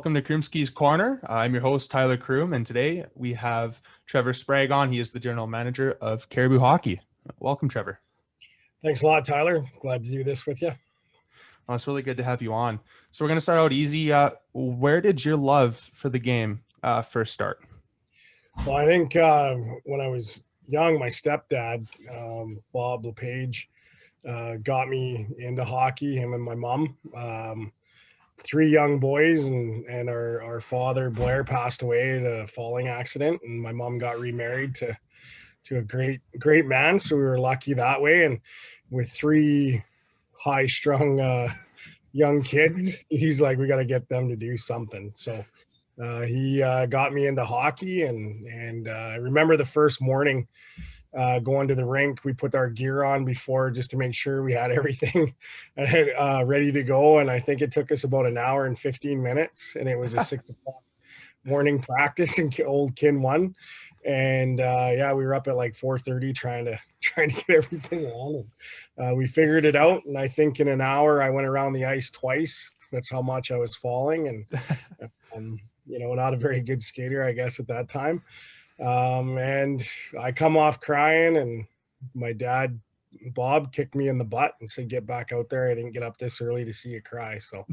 Welcome to Croomskie's Corner. I'm your host, Tyler Croome, and today we have Trevor Sprague on. He is the general manager of Cariboo Hockey. Welcome, Trevor. Thanks a lot, Tyler. Glad to do this with you. Well, it's really good to have you on. So we're going to start out easy. Where did your love for the game first start? Well, I think when I was young, my stepdad, Bob LePage, got me into hockey, him and my mom. Three young boys, and our father, Blair, passed away in a falling accident, and my mom got remarried to a great man. So we were lucky that way. And with three high-strung young kids, he's like, we got to get them to do something. So he got me into hockey, and I remember the first morning going to the rink. We put our gear on before just to make sure we had everything ready to go. And I think it took us about an hour and 15 minutes, and it was a 6 o'clock morning practice in old Kin 1. And we were up at like 4:30 trying to get everything on. And we figured it out. And I think in an hour I went around the ice twice. That's how much I was falling. And not a very good skater, I guess, at that time. And I come off crying, and my dad, Bob, kicked me in the butt and said, "Get back out there. I didn't get up this early to see you cry." So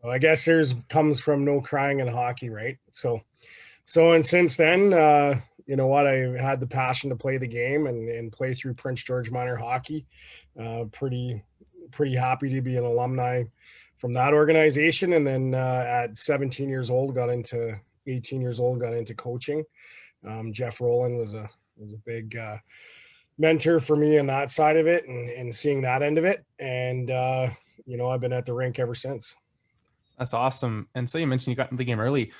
I guess there's comes from no crying in hockey, right? So and since then, I had the passion to play the game and play through Prince George Minor Hockey. Pretty happy to be an alumni from that organization. And then at 18 years old, got into coaching. Jeff Rowland was a big mentor for me on that side of it, and seeing that end of it. And I've been at the rink ever since. That's awesome. And so you mentioned you got into the game early.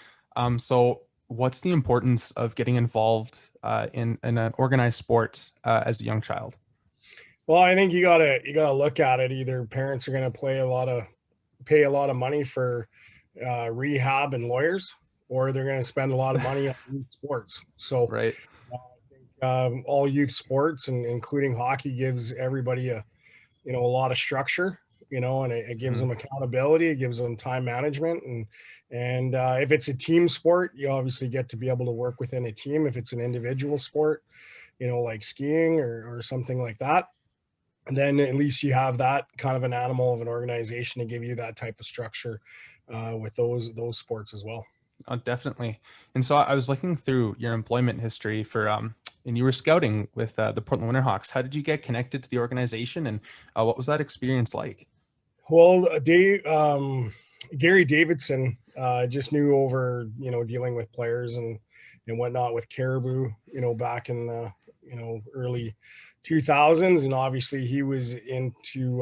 So what's the importance of getting involved in an organized sport as a young child? Well, I think you gotta look at it. Either parents are going to pay a lot of money for rehab and lawyers, or they're going to spend a lot of money on youth sports. So right. I think all youth sports, and including hockey, gives everybody a lot of structure, and it gives them accountability. It gives them time management. And if it's a team sport, you obviously get to be able to work within a team. If it's an individual sport, like skiing or something like that, and then at least you have that kind of an animal of an organization to give you that type of structure with those sports as well. Oh, definitely. And so I was looking through your employment history for, and you were scouting with the Portland Winterhawks. How did you get connected to the organization, and what was that experience like? Well, Gary Davidson just knew over, dealing with players and whatnot with Cariboo, back in the, early 2000s. And obviously he was into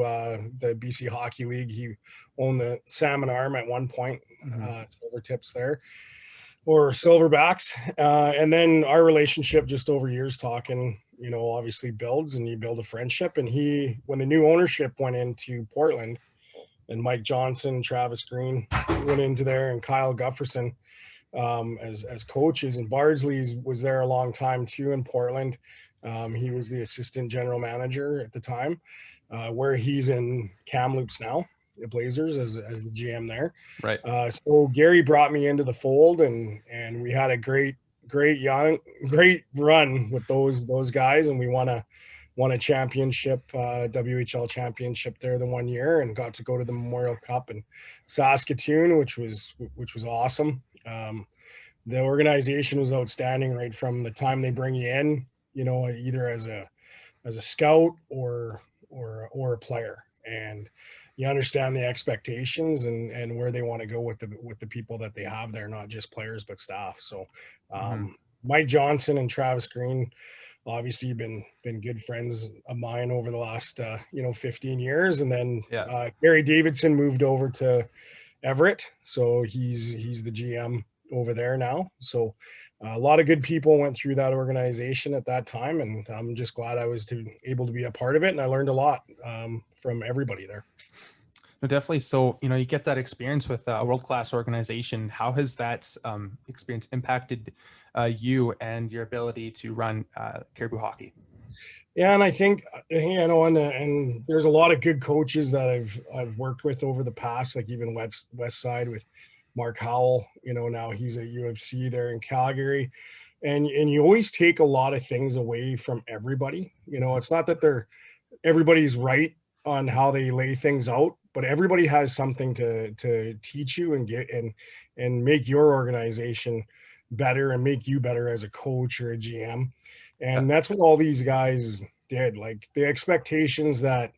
the BC Hockey League. He owned the Salmon Arm at one point, Silver Tips there, or Silverbacks. And then our relationship just over years talking, obviously builds, and you build a friendship. And when the new ownership went into Portland, and Mike Johnson, Travis Green went into there, and Kyle Gufferson as coaches, and Bardsley was there a long time too in Portland. He was the assistant general manager at the time, where he's in Kamloops now, the Blazers, as the GM there. Right. So Gary brought me into the fold, and we had a great run with those guys, and we won a championship, WHL championship there the one year, and got to go to the Memorial Cup in Saskatoon, which was awesome. The organization was outstanding right from the time they bring you in, either as a scout or a player, and you understand the expectations and where they want to go with the people that they have there, not just players but staff. So Mike Johnson and Travis Green obviously been good friends of mine over the last 15 years. And then Gary Davidson moved over to Everett, so he's the GM over there now. So a lot of good people went through that organization at that time, and I'm just glad I was able to be a part of it, and I learned a lot from everybody there. No, definitely. So, you get that experience with a world-class organization. How has that experience impacted you and your ability to run Cariboo Hockey? Yeah, and I think, and there's a lot of good coaches that I've worked with over the past, like even West Side with Mark Howell, now he's at UFC there in Calgary. And you always take a lot of things away from everybody. It's not that everybody's right on how they lay things out, but everybody has something to teach you and get and make your organization better and make you better as a coach or a GM. And that's what all these guys did. Like the expectations that,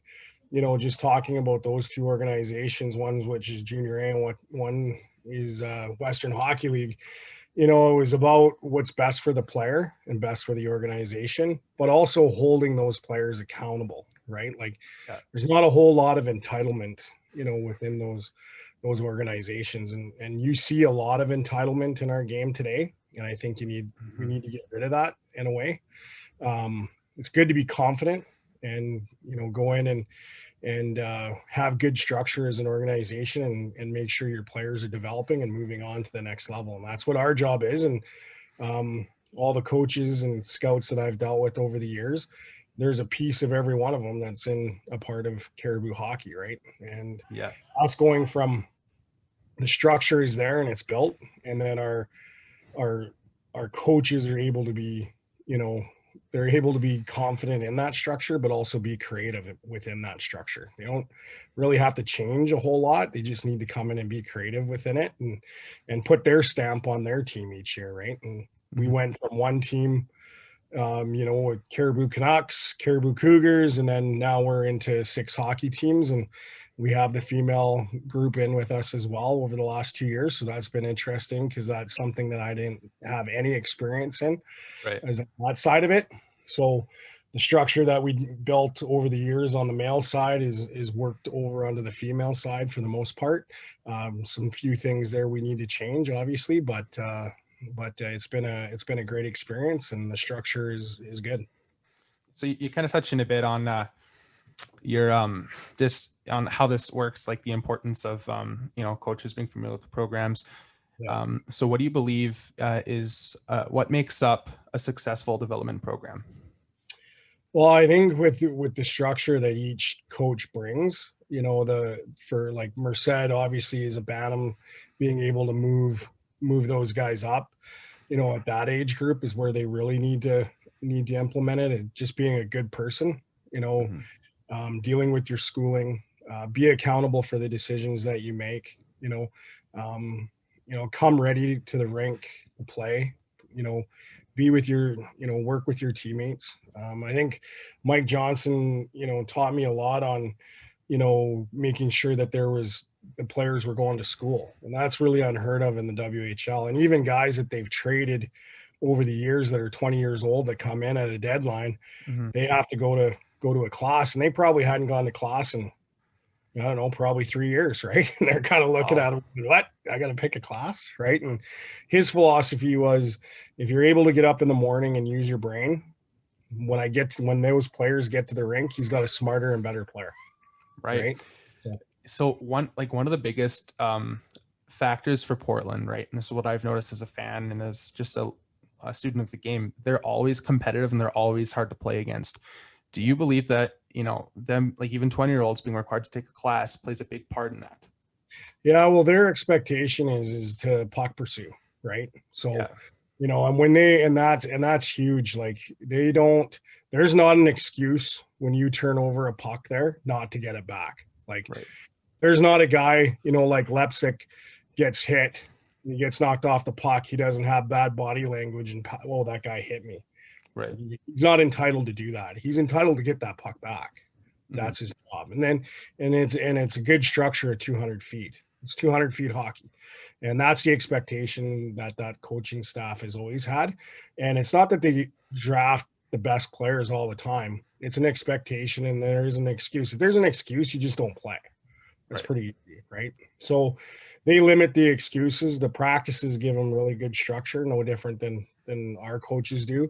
just talking about those two organizations, one which is Junior A and one is Western Hockey League, it was about what's best for the player and best for the organization, but also holding those players accountable, right? Like there's not a whole lot of entitlement, within those organizations. And you see a lot of entitlement in our game today. And I think we need to get rid of that in a way. It's good to be confident and, go in and have good structure as an organization and make sure your players are developing and moving on to the next level. And that's what our job is. And all the coaches and scouts that I've dealt with over the years, there's a piece of every one of them that's in a part of Cariboo Hockey, right? And us going from the structure is there and it's built, and then our coaches are able to be, they're able to be confident in that structure, but also be creative within that structure. They don't really have to change a whole lot. They just need to come in and be creative within it and put their stamp on their team each year, right? And we went from one team, with Cariboo Canucks, Cariboo Cougars, and then now we're into 6 hockey teams, and we have the female group in with us as well over the last 2 years. So that's been interesting because that's something that I didn't have any experience in, as that side of it. So the structure that we built over the years on the male side is worked over onto the female side for the most part. Some few things there we need to change, obviously, but it's been a great experience, and the structure is good. So you kind of touched in a bit on your this on how this works, like the importance of coaches being familiar with the programs. So what do you believe is what makes up a successful development program? Well, I think with the structure that each coach brings, for like Merced obviously is a Bantam, being able to move those guys up, at that age group is where they really need to implement it. And just being a good person, dealing with your schooling, be accountable for the decisions that you make, come ready to the rink to play, be with your, work with your teammates. I think Mike Johnson, taught me a lot on, making sure that the players were going to school. And that's really unheard of in the WHL. And even guys that they've traded over the years that are 20 years old that come in at a deadline, they have to go to a class, and they probably hadn't gone to class in, I don't know, probably 3 years, right? And they're kind of looking at him, what? I got to pick a class, right? And his philosophy was, if you're able to get up in the morning and use your brain, when those players get to the rink, he's got a smarter and better player. Right? Yeah. So one of the biggest factors for Portland, right? And this is what I've noticed as a fan and as just a student of the game, they're always competitive and they're always hard to play against. Do you believe that, them, like even 20-year-olds being required to take a class plays a big part in that? Yeah, well, their expectation is to puck pursue, right? So, and when that's huge. Like there's not an excuse when you turn over a puck there not to get it back. Like there's not a guy, like Lepsic gets hit, he gets knocked off the puck. He doesn't have bad body language and, that guy hit me. Right. He's not entitled to do that. He's entitled to get that puck back. That's his job. And it's a good structure at 200 feet. It's 200 feet hockey. And that's the expectation that coaching staff has always had. And it's not that they draft the best players all the time. It's an expectation, and there is an excuse. If there's an excuse, you just don't play. That's pretty easy, right? So they limit the excuses. The practices give them really good structure, no different than our coaches do.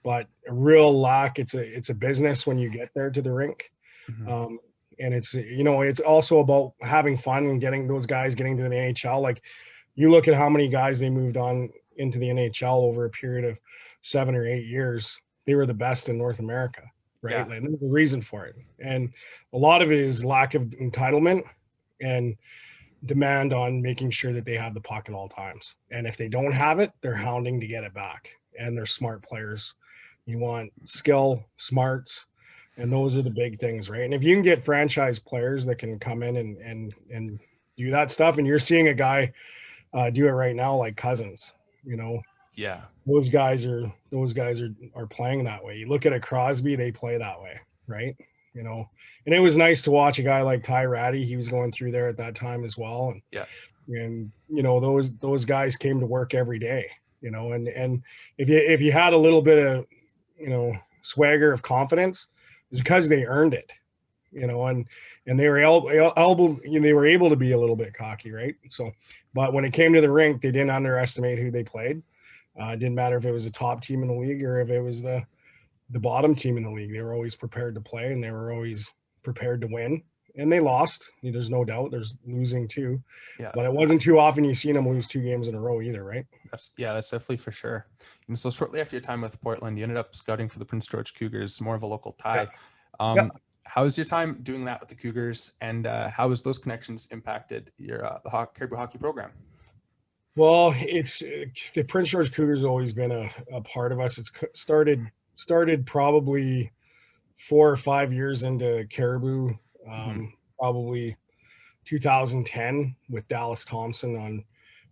But a real lack, it's a business when you get there to the rink. And it's also about having fun and getting those guys getting to the NHL. Like you look at how many guys they moved on into the NHL over a period of 7 or 8 years. They were the best in North America, right? Yeah. Like, there's a reason for it. And a lot of it is lack of entitlement. And demand on making sure that they have the puck at all times. And if they don't have it, they're hounding to get it back. And they're smart players. You want skill, smarts, and those are the big things, right? And if you can get franchise players that can come in and do that stuff, and you're seeing a guy do it right now, like Cousins, Yeah. those guys are playing that way. You look at a Crosby, they play that way, right? And it was nice to watch a guy like Ty Ratty. He was going through there at that time as well, and those guys came to work every day, and if you had a little bit of swagger of confidence, it's because they earned it, and they were they were able to be a little bit cocky, right? So, but when it came to the rink, they didn't underestimate who they played. It didn't matter if it was a top team in the league or if it was the bottom team in the league. They were always prepared to play, and they were always prepared to win. And they lost. There's no doubt. There's losing too. Yeah. But it wasn't too often you seen them lose 2 games in a row either, right? That's definitely for sure. And so shortly after your time with Portland, you ended up scouting for the Prince George Cougars, more of a local tie. Yeah. How was your time doing that with the Cougars, and how has those connections impacted your the Cariboo Hockey program? Well, it's the Prince George Cougars has always been a part of us. It's started probably 4 or 5 years into Cariboo, probably 2010 with Dallas Thompson on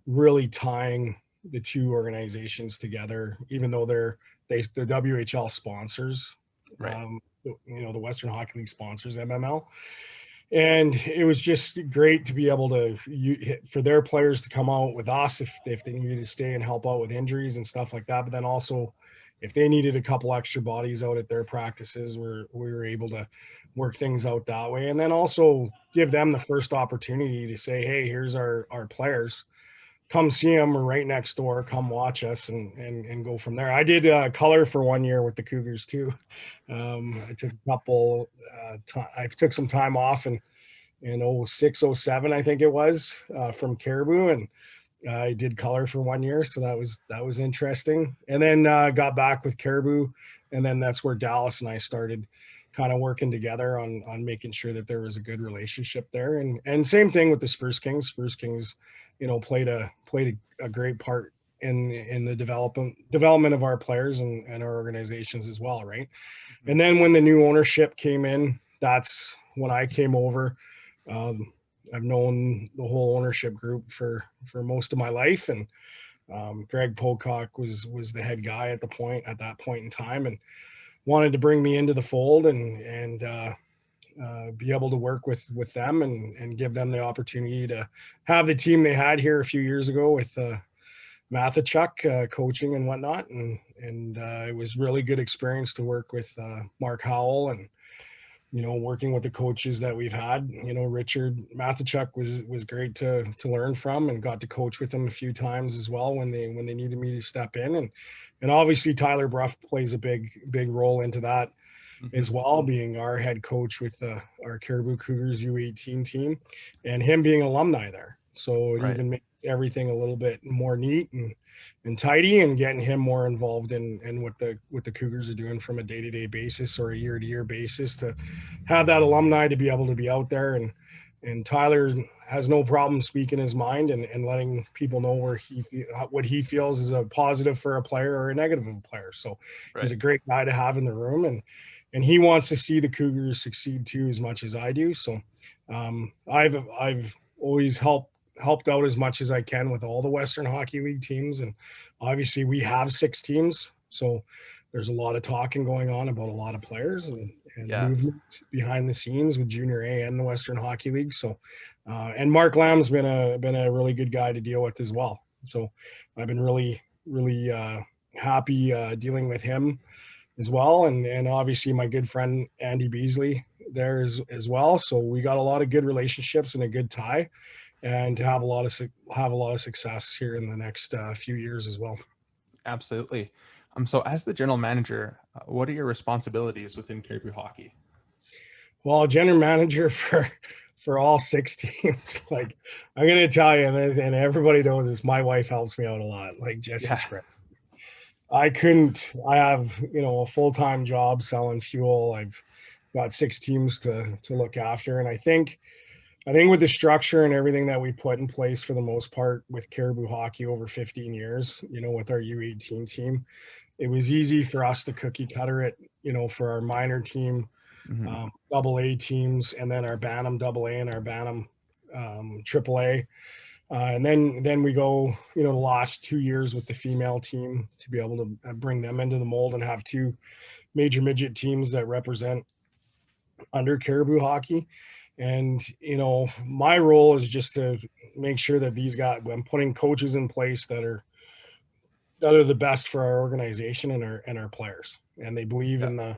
really tying the two organizations together, even though they're WHL sponsors, right? The Western Hockey League sponsors MML. And it was just great to be able to for their players to come out with us if they needed to stay and help out with injuries and stuff like that. But then also if they needed a couple extra bodies out at their practices, we were able to work things out that way. And then also give them the first opportunity to say, hey, here's our players. Come see them. We're right next door. Come watch us and go from there. I did color for 1 year with the Cougars too. I took a couple. I took some time off in 06, 07, I think it was, from Cariboo, and I did color for 1 year, so that was interesting. And then got back with Cariboo, and then that's where Dallas and I started kind of working together on making sure that there was a good relationship there. And same thing with the Spruce Kings. Spruce Kings, played a great part in the development of our players and our organizations as well, right? And then when the new ownership came in, that's when I came over. I've known the whole ownership group for most of my life, and Greg Pocock was the head guy at that point in time, and wanted to bring me into the fold and be able to work with them and give them the opportunity to have the team they had here a few years ago with Mathachuk coaching and whatnot, and it was really good experience to work with Mark Howell and working with the coaches that we've had. Richard Mathachuk was great to learn from, and got to coach with them a few times as well when they needed me to step in, and obviously Tyler Bruff plays a big role into that as well, being our head coach with our Cariboo Cougars U18 team, and him being alumni there. So it even makes everything a little bit more neat and tidy, and getting him more involved in what the Cougars are doing from a day-to-day basis or a year-to-year basis, to have that alumni to be able to be out there. And Tyler has no problem speaking his mind and letting people know what he feels is a positive for a player or a negative of a player. So he's a great guy to have in the room, and he wants to see the Cougars succeed too, as much as I do. So I've always helped out as much as I can with all the Western Hockey League teams. And obviously we have 6 teams. So there's a lot of talking going on about a lot of players and movement behind the scenes with Junior A and the Western Hockey League. So, and Mark Lamb's been a really good guy to deal with as well. So I've been really, really happy dealing with him as well. And obviously my good friend, Andy Beasley, there as well. So we got a lot of good relationships and a good tie, and to have a lot of success here in the next few years as well. Absolutely. So as the general manager, what are your responsibilities within Cariboo Hockey? Well, general manager for all 6 teams. Like, I'm going to tell you, and everybody knows this, my wife helps me out a lot, like Jesse Sprague. I have, a full-time job selling fuel. I've got 6 teams to look after. And I think I think with the structure and everything that we put in place for the most part with Cariboo Hockey over 15 years, with our U18 team, it was easy for us to cookie cutter it, for our minor team, Mhm. double A teams, and then our Bantam double A and our Bantam triple A. And then we go, the last 2 years with the female team to be able to bring them into the mold and have two major midget teams that represent under Cariboo Hockey. And, my role is just to make sure that these guys, I'm putting coaches in place that are the best for our organization and our players. And they believe Yeah.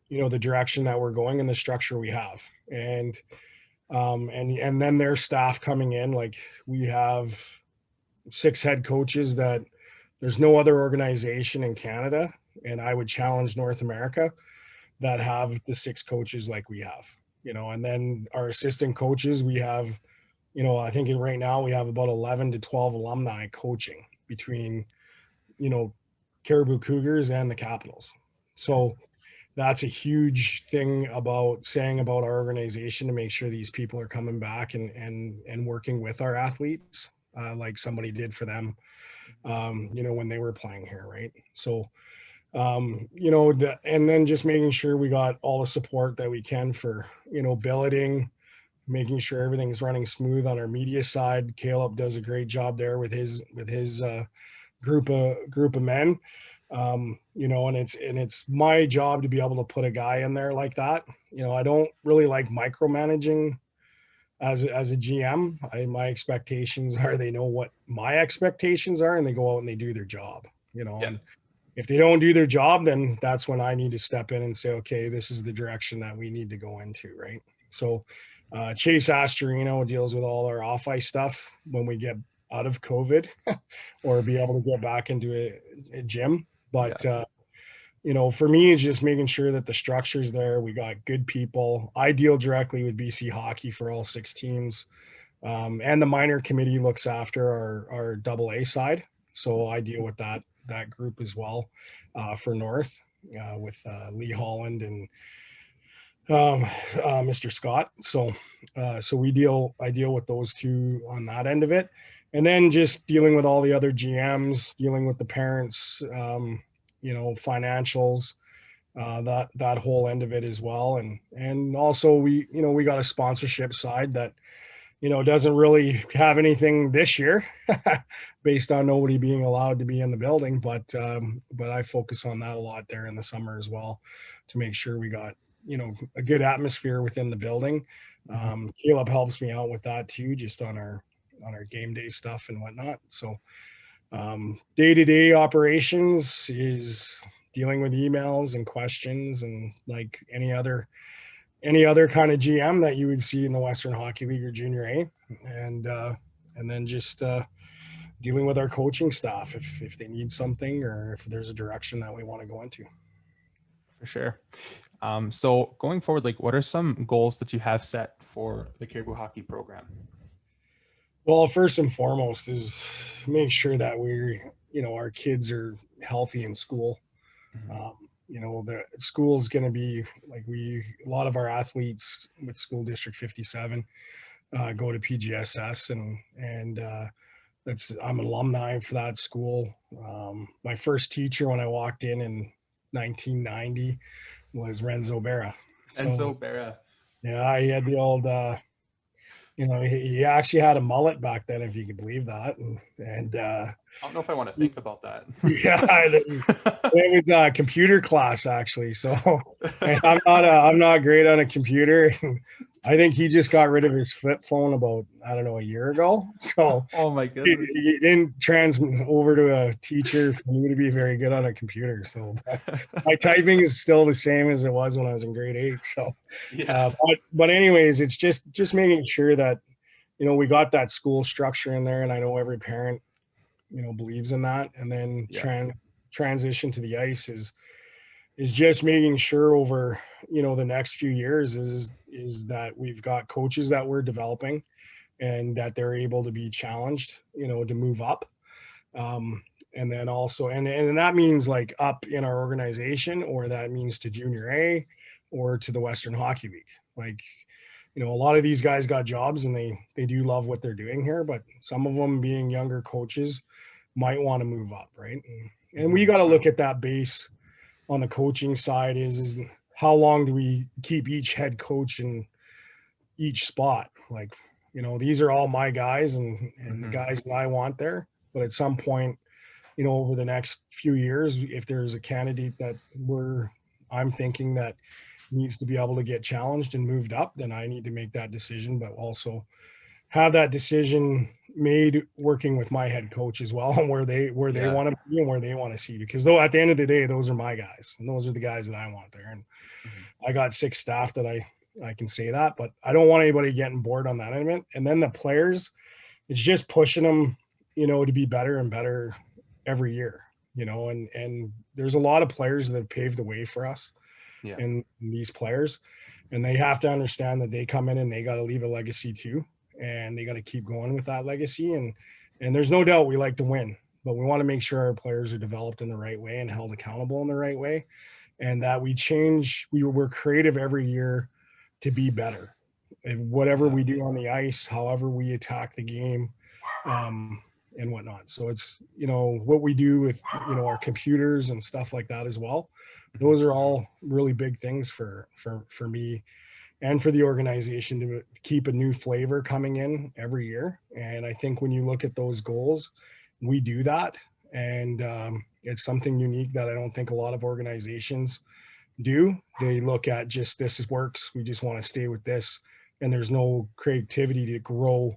in the direction that we're going and the structure we have. And then their staff coming in, like we have 6 head coaches that there's no other organization in Canada, and I would challenge North America, that have the 6 coaches like we have. And then our assistant coaches, we have, I think right now we have about 11 to 12 alumni coaching between, Cariboo Cougars and the Capitals. So that's a huge thing about saying about our organization, to make sure these people are coming back and working with our athletes, like somebody did for them, when they were playing here, right? So, and then just making sure we got all the support that we can for, billeting, making sure everything's running smooth on our media side. Caleb does a great job there with his group of men. And it's my job to be able to put a guy in there like that. I don't really like micromanaging as a GM. My expectations are, they know what my expectations are, and they go out and they do their job. Yeah. And if they don't do their job, then that's when I need to step in and say, okay, this is the direction that we need to go into, right? So Chase Astorino deals with all our off ice stuff when we get out of COVID or be able to get back into a gym. But for me, it's just making sure that the structure's there. We got good people. I deal directly with BC Hockey for all 6 teams. And the minor committee looks after our double A side. So I deal with that group as well, for North, with Lee Holland and Mr. Scott. So I deal with those 2 on that end of it. And then just dealing with all the other GMs, dealing with the parents, financials, that whole end of it as well. And also we got a sponsorship side that, doesn't really have anything this year based on nobody being allowed to be in the building. But I focus on that a lot there in the summer as well, to make sure we got, a good atmosphere within the building. Caleb helps me out with that too, just on our game day stuff and whatnot. So day-to-day operations is dealing with emails and questions, and like any other kind of GM that you would see in the Western Hockey League or Junior A, and then just dealing with our coaching staff if they need something, or if there's a direction that we want to go into. For sure. So going forward, like, what are some goals that you have set for the Cariboo Hockey program? Well, first and foremost is make sure that our kids are healthy in school. The school is going to be like a lot of our athletes with school district 57 go to PGSS, and I'm an alumni for that school. My first teacher when I walked in 1990 was Renzo Berra. Enzo Berra. Yeah, he had the old he actually had a mullet back then, if you could believe that. And I don't know if I want to think about that. Yeah, it was computer class actually. So I'm not great on a computer. I think he just got rid of his flip phone about, I don't know, a year ago. So oh my goodness, he didn't transfer over to a teacher for me to be very good on a computer. So my typing is still the same as it was when I was in grade 8. So yeah. But anyways, it's just making sure that we got that school structure in there, and I know every parent believes in that. And then transition to the ice is just making sure over the next few years is that we've got coaches that we're developing, and that they're able to be challenged to move up, and then also and that means like up in our organization, or that means to Junior A or to the Western Hockey League. Like a lot of these guys got jobs and they do love what they're doing here, but some of them being younger coaches might want to move up, right? And we got to look at that base on the coaching side is how long do we keep each head coach in each spot? Like, these are all my guys and the guys that I want there. But at some point, over the next few years, if there's a candidate that I'm thinking that needs to be able to get challenged and moved up, then I need to make that decision, but also have that decision made working with my head coach as well, where they want to be and where they want to see, because though at the end of the day, those are my guys and those are the guys that I want there. And I got 6 staff that I can say that, but I don't want anybody getting bored on that element. And then the players, it's just pushing them, to be better and better every year, and there's a lot of players that have paved the way for us and these players, and they have to understand that they come in and they got to leave a legacy too. And they got to keep going with that legacy. And there's no doubt we like to win, but we want to make sure our players are developed in the right way and held accountable in the right way. And that we're creative every year to be better. And whatever we do on the ice, however we attack the game, and whatnot. So it's, what we do with, our computers and stuff like that as well. Those are all really big things for me and for the organization to keep a new flavor coming in every year. And I think when you look at those goals, we do that. And it's something unique that I don't think a lot of organizations do. They look at just, this works, we just want to stay with this. And there's no creativity to grow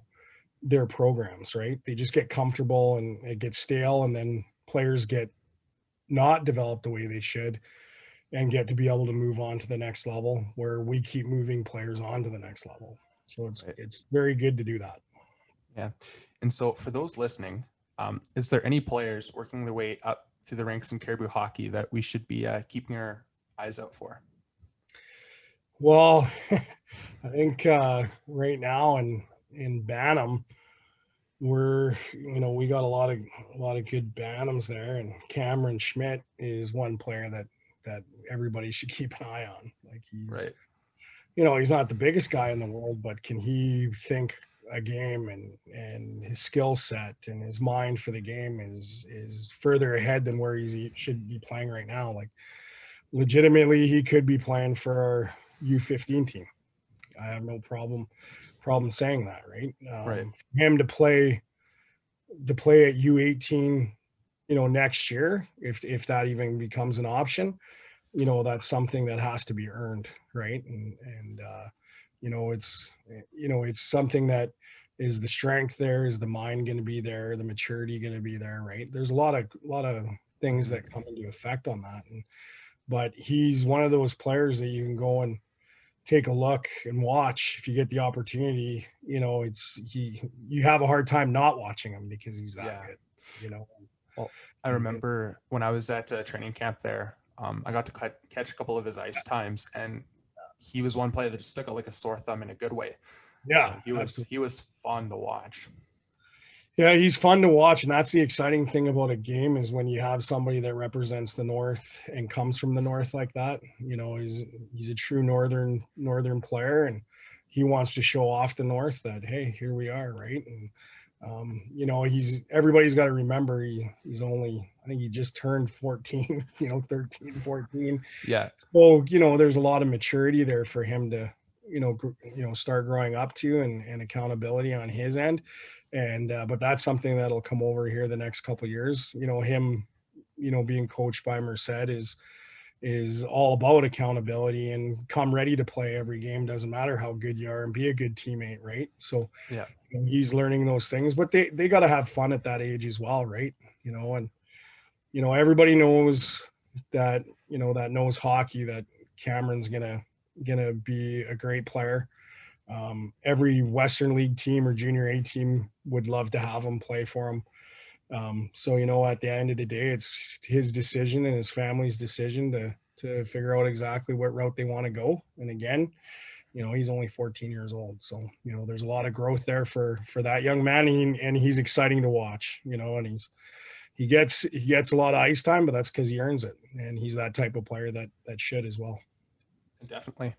their programs, right? They just get comfortable and it gets stale. And then players get not developed the way they should and get to be able to move on to the next level, where we keep moving players on to the next level. So it's very good to do that. Yeah. And so for those listening, is there any players working their way up through the ranks in Cariboo hockey that we should be keeping our eyes out for? Well, I think right now in Bantam, we got a lot of good Bantams there, and Cameron Schmidt is one player that everybody should keep an eye on. Like he's not the biggest guy in the world, but can he think a game, and his skill set and his mind for the game is further ahead than where he should be playing right now. Like legitimately, he could be playing for our U15 team. I have no problem saying that, right? For him to play at U18, next year, if that even becomes an option, that's something that has to be earned, right? And it's something that is the strength there, is the mind going to be there, the maturity going to be there, right? There's a lot of things that come into effect on that, but he's one of those players that you can go and take a look and watch if you get the opportunity. You have a hard time not watching him because he's that good. Well, I remember when I was at training camp there, I got to catch a couple of his ice times, and he was one player that just stuck out like a sore thumb in a good way. Yeah, he was fun to watch. Yeah, he's fun to watch, and that's the exciting thing about a game, is when you have somebody that represents the North and comes from the North like that. He's a true northern player, and he wants to show off the North that, hey, here we are, right? And everybody's got to remember he's only, I think he just turned 14, 13, 14. Yeah. So, there's a lot of maturity there for him to, start growing up to, and accountability on his end. And, but that's something that'll come over here the next couple of years. Him, being coached by Merced is all about accountability and come ready to play every game. Doesn't matter how good you are, and be a good teammate. Right. So yeah, he's learning those things, but they got to have fun at that age as well. Right. And, everybody knows that, that knows hockey, that Cameron's going to be a great player. Every Western League team or Junior A team would love to have him play for him. So, at the end of the day, it's his decision and his family's decision to figure out exactly what route they want to go. And again, he's only 14 years old. So, there's a lot of growth there for that young man, and he's exciting to watch, and he gets a lot of ice time, but that's because he earns it. And he's that type of player that should as well. Definitely.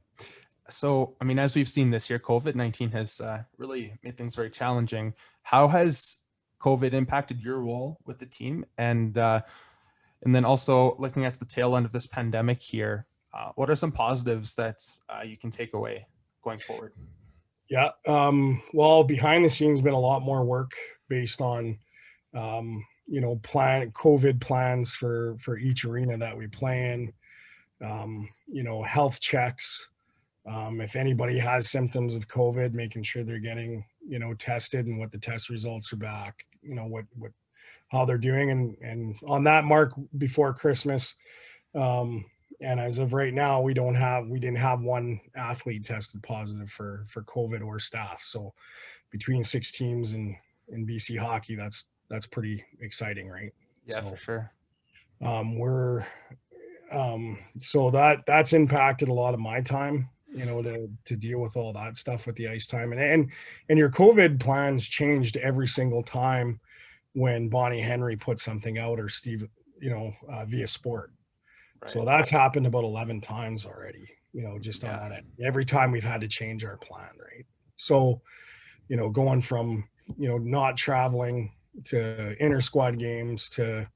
So, I mean, as we've seen this year, COVID-19 has really made things very challenging. How has COVID impacted your role with the team? And then also looking at the tail end of this pandemic here, what are some positives that you can take away going forward? Yeah. Well, behind the scenes been a lot more work based on, COVID plans for each arena that we play in, health checks. If anybody has symptoms of COVID, making sure they're getting, tested and what the test results are back, how they're doing. And on that mark before Christmas, and as of right now, we didn't have one athlete tested positive for COVID or staff. So between 6 teams in BC hockey, that's pretty exciting, right? Yeah, So for sure. we're so that's impacted a lot of my time, to deal with all that stuff with the ice time, and your COVID plans changed every single time when Bonnie Henry put something out, or Steve, via sport. Right. So that's happened about 11 times already, just on Yeah. that end. Every time we've had to change our plan, right? So, going from, not traveling to inter squad games to,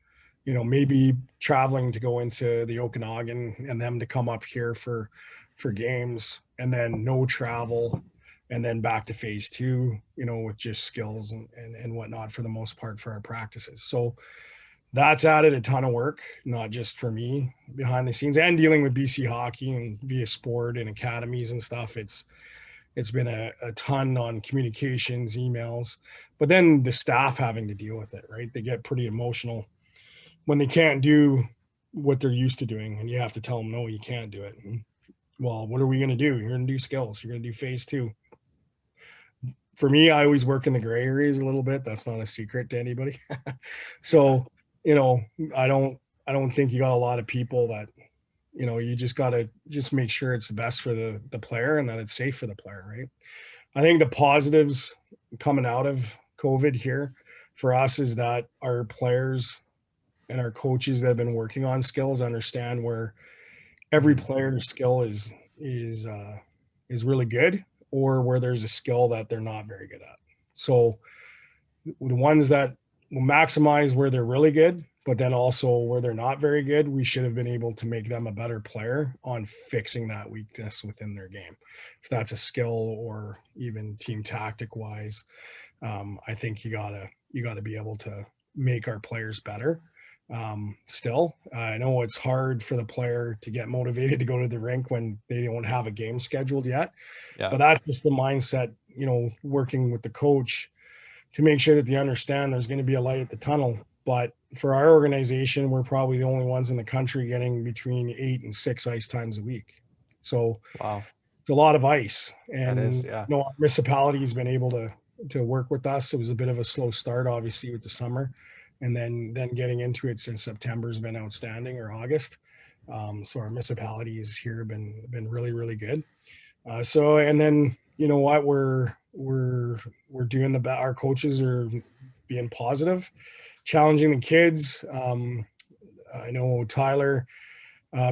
maybe traveling to go into the Okanagan and them to come up here for games, and then no travel, and then back to phase two, with just skills and whatnot for the most part for our practices. So that's added a ton of work, not just for me behind the scenes, and dealing with BC hockey and via sport and academies and stuff. It's been a ton on communications, emails, but then the staff having to deal with it, right? They get pretty emotional when they can't do what they're used to doing, and you have to tell them, no, you can't do it. And, well, what are we going to do? You're going to do skills. You're going to do phase two. For me, I always work in the gray areas a little bit. That's not a secret to anybody. So, I don't think you got a lot of people that, you just got to just make sure it's the best for the player and that it's safe for the player, right? I think the positives coming out of COVID here for us is that our players and our coaches that have been working on skills understand where every player's skill is really good, or where there's a skill that they're not very good at. So the ones that will maximize where they're really good, but then also where they're not very good, we should have been able to make them a better player on fixing that weakness within their game. If that's a skill or even team tactic wise, I think you gotta be able to make our players better. Still, I know it's hard for the player to get motivated to go to the rink when they don't have a game scheduled yet, Yeah. but that's just the mindset, working with the coach to make sure that they understand there's going to be a light at the tunnel. But for our organization, we're probably the only ones in the country getting between 8 and 6 ice times a week. So Wow. it's a lot of ice. And That is, yeah. our municipality has been able to work with us. It was a bit of a slow start, obviously, with the summer. And then getting into it since September has been outstanding, or August. So our municipalities here have been really, really good. And then, you know what, we're doing our coaches are being positive, challenging the kids. I know Tyler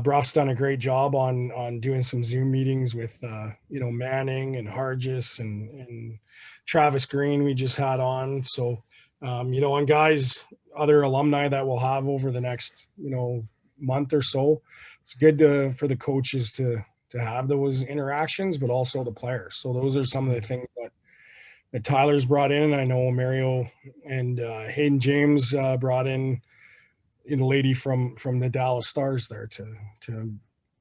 Bruff's done a great job on doing some Zoom meetings with Manning and Hargis and Travis Green we just had on. So and guys, other alumni that we'll have over the next month or so. It's good for the coaches to have those interactions, but also the players. So those are some of the things that Tyler's brought in. I know Mario and Hayden James brought in the lady from the Dallas Stars there to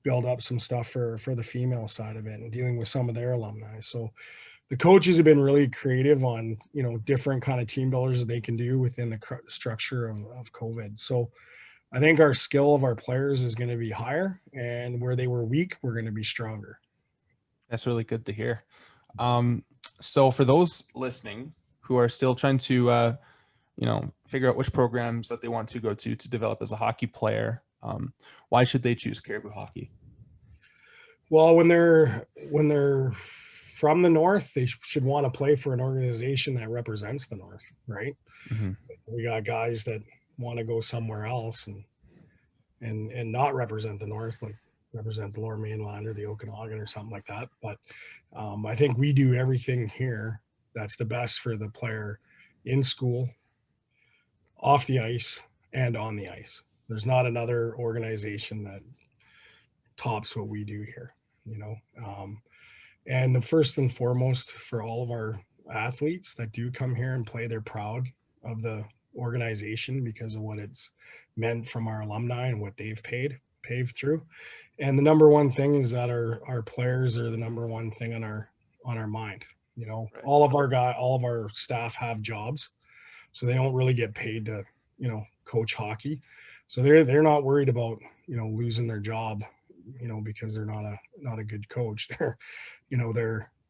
build up some stuff for the female side of it and dealing with some of their alumni. So the coaches have been really creative on different kind of team builders that they can do within the structure of COVID. So I think our skill of our players is going to be higher, and where they were weak, we're going to be stronger. That's really good to hear. So for those listening who are still trying to, figure out which programs that they want to go to develop as a hockey player, why should they choose Cariboo Hockey? Well, when they're from the North, they should want to play for an organization that represents the North, right? Mm-hmm. We got guys that want to go somewhere else and not represent the North. Like represent the Lower Mainland or the Okanagan or something like that. But I think we do everything here that's the best for the player in school, off the ice, and on the ice. There's not another organization that tops what we do here, you know. And the first and foremost for all of our athletes that do come here and play, they're proud of the organization because of what it's meant from our alumni and what they've paved through. And the number one thing is that our players are the number one thing on our mind. You know, Right. all of our staff have jobs, so they don't really get paid to, you know, coach hockey. So they're not worried about, you know, losing their job, you know, because they're not a good coach. They're, you know,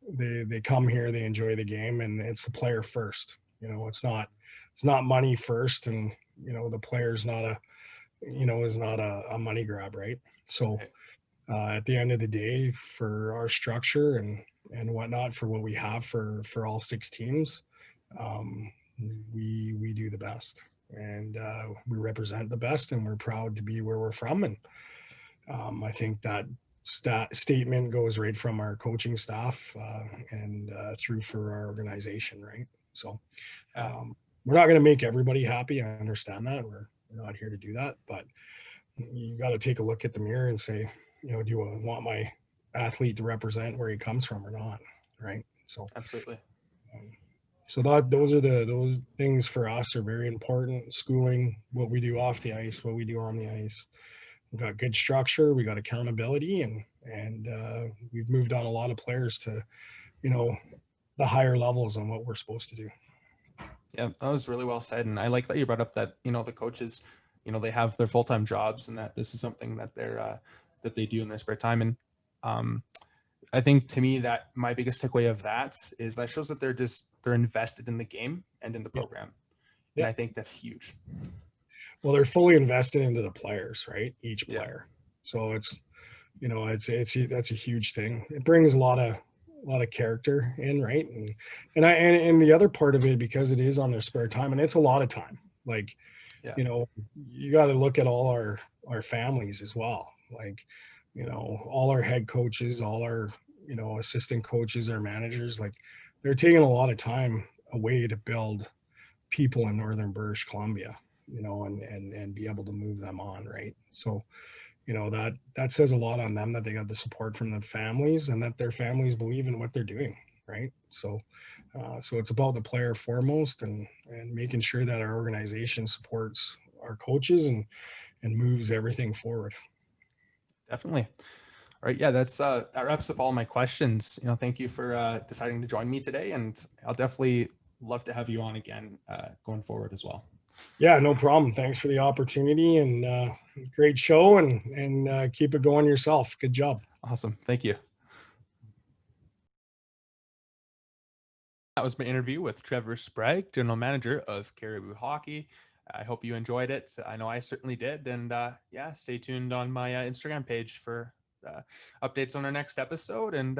they come here, they enjoy the game, and it's the player first. You know, it's not money first, and you know the player's not a, you know, is not a money grab, right? So at the end of the day, for our structure and whatnot, for what we have for all 6 teams, we do the best, and we represent the best, and we're proud to be where we're from. And I think that statement goes right from our coaching staff and through for our organization, right? So we're not going to make everybody happy. I understand that. We're not here to do that, but you got to take a look at the mirror and say, you know, do I want my athlete to represent where he comes from or not, right? So Absolutely. So those things for us are very important. Schooling, what we do off the ice, what we do on the ice. We've got good structure, we got accountability, and we've moved on a lot of players to, you know, the higher levels on what we're supposed to do. Yeah, that was really well said. And I like that you brought up that, you know, the coaches, you know, they have their full-time jobs and that this is something that that they do in their spare time. And I think to me that my biggest takeaway of that is that shows that they're invested in the game and in the program. Yeah. And I think that's huge. Well, they're fully invested into the players, right? Each player. So it's, you know, that's a huge thing. It brings a lot of character in, right? And the other part of it, because it is on their spare time, and it's a lot of time. Like, you know, you got to look at all our families as well. Like, you know, all our head coaches, all our, you know, assistant coaches, our managers, like they're taking a lot of time away to build people in Northern British Columbia, you know, and be able to move them on, right? So, you know, that says a lot on them, that they got the support from the families and that their families believe in what they're doing, right? So so it's about the player foremost, and making sure that our organization supports our coaches and moves everything forward. Definitely. All right. Yeah, that wraps up all my questions. You know, thank you for deciding to join me today, and I'll definitely love to have you on again going forward as well. Yeah, no problem. Thanks for the opportunity, and great show, and keep it going yourself. Good job. Awesome. Thank you. That was my interview with Trevor Sprague, General Manager of Cariboo Hockey. I hope you enjoyed it. I know I certainly did. And yeah, stay tuned on my Instagram page for updates on our next episode, and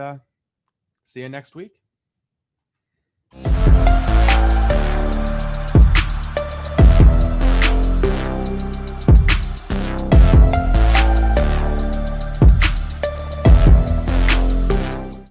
see you next week.